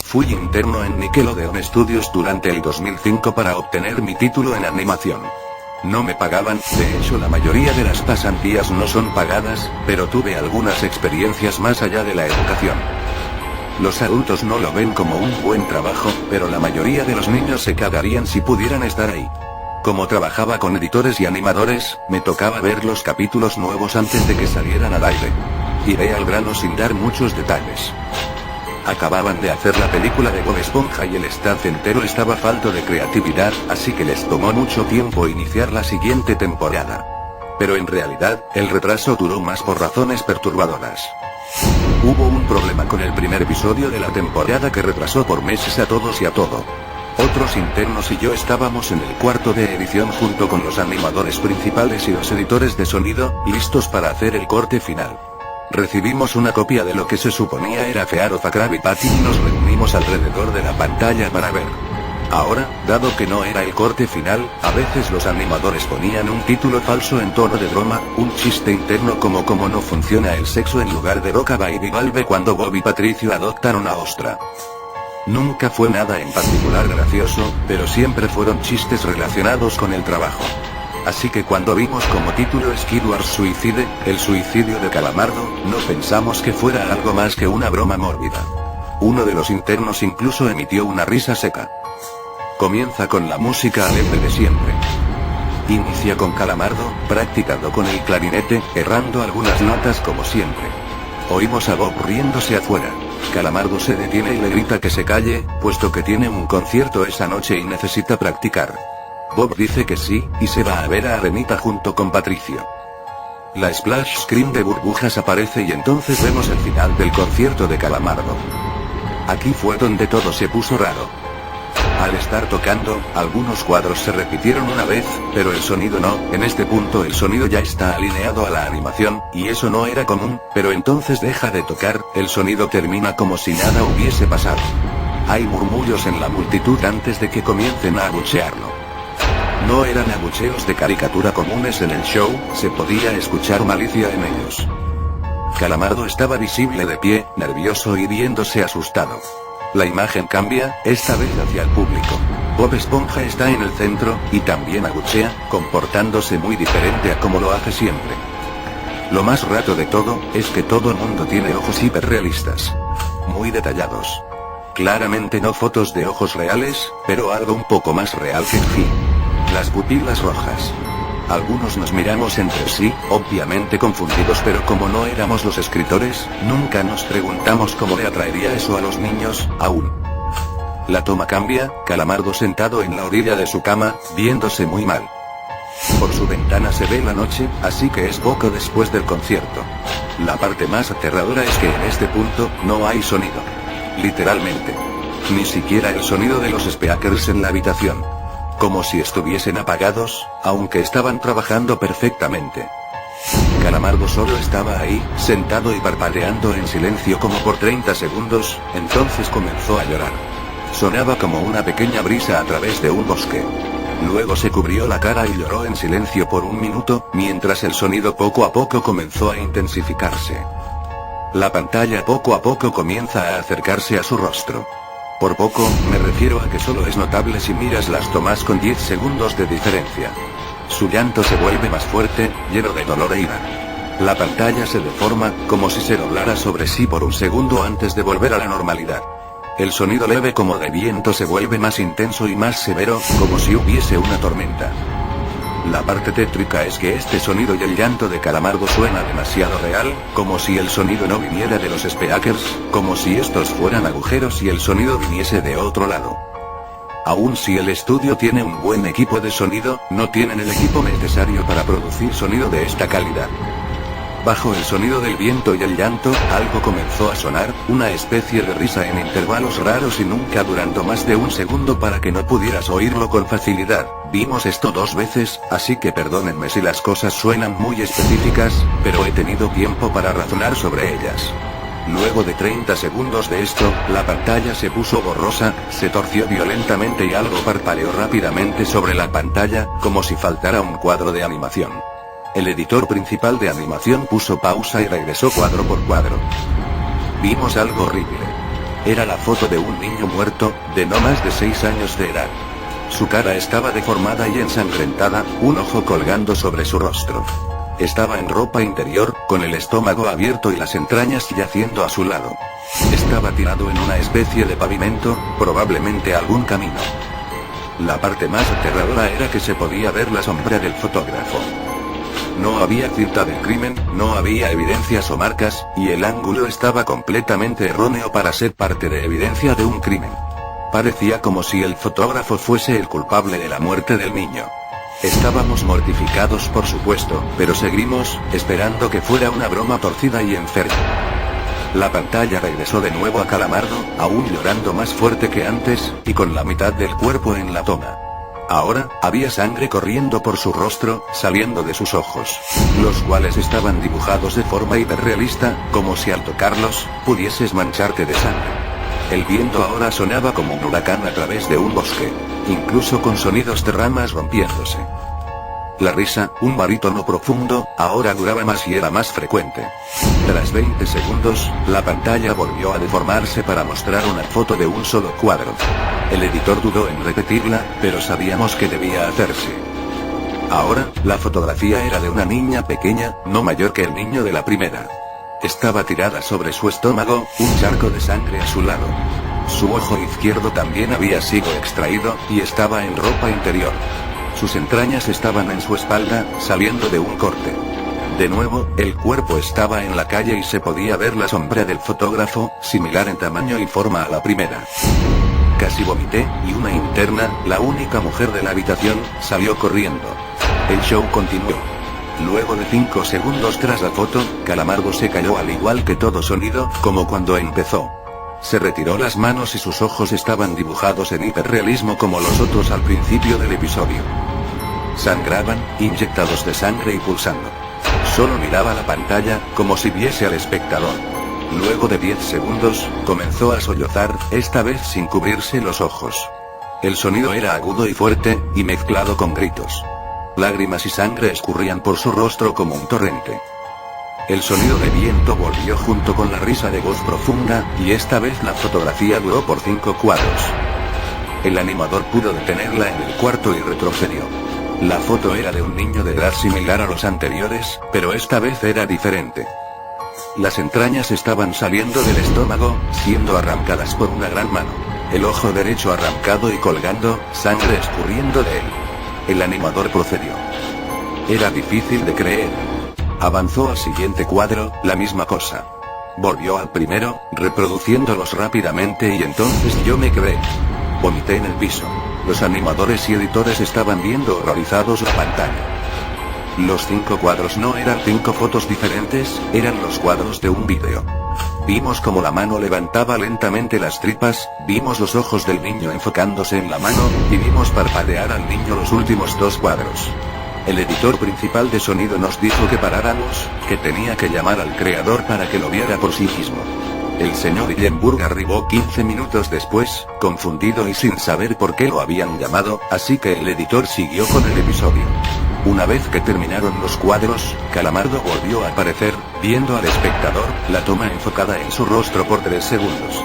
Fui interno en Nickelodeon Studios durante el 2005 para obtener mi título en animación. No me pagaban, de hecho la mayoría de las pasantías no son pagadas, pero tuve algunas experiencias más allá de la educación. Los adultos no lo ven como un buen trabajo, pero la mayoría de los niños se cagarían si pudieran estar ahí. Como trabajaba con editores y animadores, me tocaba ver los capítulos nuevos antes de que salieran al aire. Iré al grano sin dar muchos detalles. Acababan de hacer la película de Bob Esponja y el staff entero estaba falto de creatividad, así que les tomó mucho tiempo iniciar la siguiente temporada. Pero en realidad, el retraso duró más por razones perturbadoras. Hubo un problema con el primer episodio de la temporada que retrasó por meses a todos y a todo. Otros internos y yo estábamos en el cuarto de edición junto con los animadores principales y los editores de sonido, listos para hacer el corte final. Recibimos una copia de lo que se suponía era Fear of a Krabby Patty y nos reunimos alrededor de la pantalla para ver. Ahora, dado que no era el corte final, a veces los animadores ponían un título falso en tono de broma, un chiste interno como cómo no funciona el sexo en lugar de Roca Baby Valve cuando Bob y Patricio adoptan una ostra. Nunca fue nada en particular gracioso, pero siempre fueron chistes relacionados con el trabajo. Así que cuando vimos como título Skidward Suicide, el suicidio de Calamardo, no pensamos que fuera algo más que una broma mórbida. Uno de los internos incluso emitió una risa seca. Comienza con la música alegre de siempre. Inicia con Calamardo, practicando con el clarinete, errando algunas notas como siempre. Oímos a Bob riéndose afuera. Calamardo se detiene y le grita que se calle, puesto que tiene un concierto esa noche y necesita practicar. Bob dice que sí, y se va a ver a Arenita junto con Patricio. La splash screen de burbujas aparece y entonces vemos el final del concierto de Calamardo. Aquí fue donde todo se puso raro. Al estar tocando, algunos cuadros se repitieron una vez, pero el sonido no. En este punto el sonido ya está alineado a la animación, y eso no era común, pero entonces deja de tocar, el sonido termina como si nada hubiese pasado. Hay murmullos en la multitud antes de que comiencen a abuchearlo. No eran abucheos de caricatura comunes en el show, se podía escuchar malicia en ellos. Calamardo estaba visible de pie, nervioso y viéndose asustado. La imagen cambia, esta vez hacia el público. Bob Esponja está en el centro, y también abuchea, comportándose muy diferente a como lo hace siempre. Lo más raro de todo, es que todo el mundo tiene ojos hiperrealistas. Muy detallados. Claramente no fotos de ojos reales, pero algo un poco más real que sí. Las pupilas rojas. Algunos nos miramos entre sí, obviamente confundidos, pero como no éramos los escritores, nunca nos preguntamos cómo le atraería eso a los niños, aún. La toma cambia, Calamardo sentado en la orilla de su cama, viéndose muy mal. Por su ventana se ve la noche, así que es poco después del concierto. La parte más aterradora es que en este punto, no hay sonido. Literalmente. Ni siquiera el sonido de los speakers en la habitación. Como si estuviesen apagados, aunque estaban trabajando perfectamente. Calamardo solo estaba ahí, sentado y parpadeando en silencio como por 30 segundos, entonces comenzó a llorar. Sonaba como una pequeña brisa a través de un bosque. Luego se cubrió la cara y lloró en silencio por un minuto, mientras el sonido poco a poco comenzó a intensificarse. La pantalla poco a poco comienza a acercarse a su rostro. Por poco, me refiero a que solo es notable si miras las tomas con 10 segundos de diferencia. Su llanto se vuelve más fuerte, lleno de dolor e ira. La pantalla se deforma, como si se doblara sobre sí por un segundo antes de volver a la normalidad. El sonido leve como de viento se vuelve más intenso y más severo, como si hubiese una tormenta. La parte tétrica es que este sonido y el llanto de Calamardo suena demasiado real, como si el sonido no viniera de los speakers, como si estos fueran agujeros y el sonido viniese de otro lado. Aun si el estudio tiene un buen equipo de sonido, no tienen el equipo necesario para producir sonido de esta calidad. Bajo el sonido del viento y el llanto, algo comenzó a sonar, una especie de risa en intervalos raros y nunca durando más de un segundo para que no pudieras oírlo con facilidad. Vimos esto 2 veces, así que perdónenme si las cosas suenan muy específicas, pero he tenido tiempo para razonar sobre ellas. Luego de 30 segundos de esto, la pantalla se puso borrosa, se torció violentamente y algo parpadeó rápidamente sobre la pantalla, como si faltara un cuadro de animación. El editor principal de animación puso pausa y regresó cuadro por cuadro. Vimos algo horrible. Era la foto de un niño muerto, de no más de 6 años de edad. Su cara estaba deformada y ensangrentada, un ojo colgando sobre su rostro. Estaba en ropa interior, con el estómago abierto y las entrañas yaciendo a su lado. Estaba tirado en una especie de pavimento, probablemente algún camino. La parte más aterradora era que se podía ver la sombra del fotógrafo. No había cinta del crimen, no había evidencias o marcas, y el ángulo estaba completamente erróneo para ser parte de evidencia de un crimen. Parecía como si el fotógrafo fuese el culpable de la muerte del niño. Estábamos mortificados, por supuesto, pero seguimos, esperando que fuera una broma torcida y enferma. La pantalla regresó de nuevo a Calamardo, aún llorando más fuerte que antes, y con la mitad del cuerpo en la toma. Ahora, había sangre corriendo por su rostro, saliendo de sus ojos, los cuales estaban dibujados de forma hiperrealista, como si al tocarlos, pudieses mancharte de sangre. El viento ahora sonaba como un huracán a través de un bosque, incluso con sonidos de ramas rompiéndose. La risa, un barítono profundo, ahora duraba más y era más frecuente. Tras 20 segundos, la pantalla volvió a deformarse para mostrar una foto de un solo cuadro. El editor dudó en repetirla, pero sabíamos que debía hacerse. Ahora, la fotografía era de una niña pequeña, no mayor que el niño de la primera. Estaba tirada sobre su estómago, un charco de sangre a su lado. Su ojo izquierdo también había sido extraído, y estaba en ropa interior. Sus entrañas estaban en su espalda, saliendo de un corte. De nuevo, el cuerpo estaba en la calle y se podía ver la sombra del fotógrafo, similar en tamaño y forma a la primera. Casi vomité, y una interna, la única mujer de la habitación, salió corriendo. El show continuó. Luego de 5 segundos tras la foto, Calamardo se cayó al igual que todo sonido, como cuando empezó. Se retiró las manos y sus ojos estaban dibujados en hiperrealismo como los otros al principio del episodio. Sangraban, inyectados de sangre y pulsando. Solo miraba la pantalla, como si viese al espectador. Luego de 10 segundos, comenzó a sollozar, esta vez sin cubrirse los ojos. El sonido era agudo y fuerte, y mezclado con gritos. Lágrimas y sangre escurrían por su rostro como un torrente. El sonido de viento volvió junto con la risa de voz profunda, y esta vez la fotografía duró por 5 cuadros. El animador pudo detenerla en el cuarto y retrocedió. La foto era de un niño de edad similar a los anteriores, pero esta vez era diferente. Las entrañas estaban saliendo del estómago, siendo arrancadas por una gran mano. El ojo derecho arrancado y colgando, sangre escurriendo de él. El animador procedió. Era difícil de creer. Avanzó al siguiente cuadro, la misma cosa. Volvió al primero, reproduciéndolos rápidamente y entonces yo me quedé. Vomité en el piso. Los animadores y editores estaban viendo horrorizados la pantalla. Los 5 cuadros no eran 5 fotos diferentes, eran los cuadros de un vídeo. Vimos como la mano levantaba lentamente las tripas, vimos los ojos del niño enfocándose en la mano, y vimos parpadear al niño los últimos 2 cuadros. El editor principal de sonido nos dijo que paráramos, que tenía que llamar al creador para que lo viera por sí mismo. El señor Hillenburg arribó 15 minutos después, confundido y sin saber por qué lo habían llamado, así que el editor siguió con el episodio. Una vez que terminaron los cuadros, Calamardo volvió a aparecer, viendo al espectador, la toma enfocada en su rostro por 3 segundos.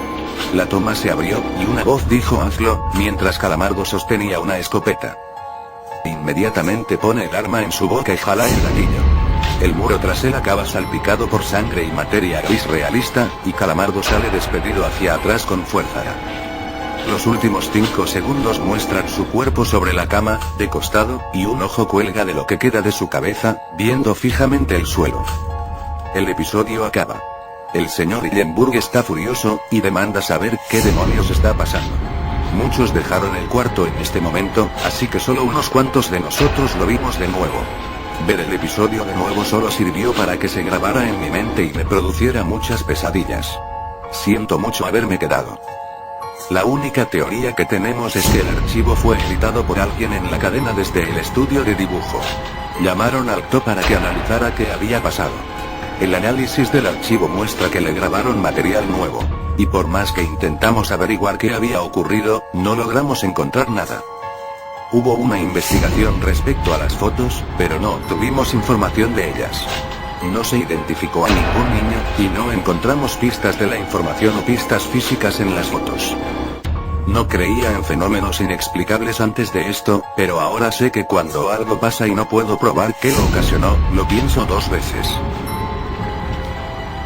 La toma se abrió, y una voz dijo hazlo, mientras Calamardo sostenía una escopeta. Inmediatamente pone el arma en su boca y jala el gatillo. El muro tras él acaba salpicado por sangre y materia gris realista, y Calamardo sale despedido hacia atrás con fuerza. Los últimos 5 segundos muestran su cuerpo sobre la cama, de costado, y un ojo cuelga de lo que queda de su cabeza, viendo fijamente el suelo. El episodio acaba. El señor Hillenburg está furioso, y demanda saber qué demonios está pasando. Muchos dejaron el cuarto en este momento, así que solo unos cuantos de nosotros lo vimos de nuevo. Ver el episodio de nuevo solo sirvió para que se grabara en mi mente y me produciera muchas pesadillas. Siento mucho haberme quedado. La única teoría que tenemos es que el archivo fue editado por alguien en la cadena desde el estudio de dibujo. Llamaron al TO para que analizara qué había pasado. El análisis del archivo muestra que le grabaron material nuevo. Y por más que intentamos averiguar qué había ocurrido, no logramos encontrar nada. Hubo una investigación respecto a las fotos, pero no obtuvimos información de ellas. No se identificó a ningún niño, y no encontramos pistas de la información o pistas físicas en las fotos. No creía en fenómenos inexplicables antes de esto, pero ahora sé que cuando algo pasa y no puedo probar qué lo ocasionó, lo pienso dos veces.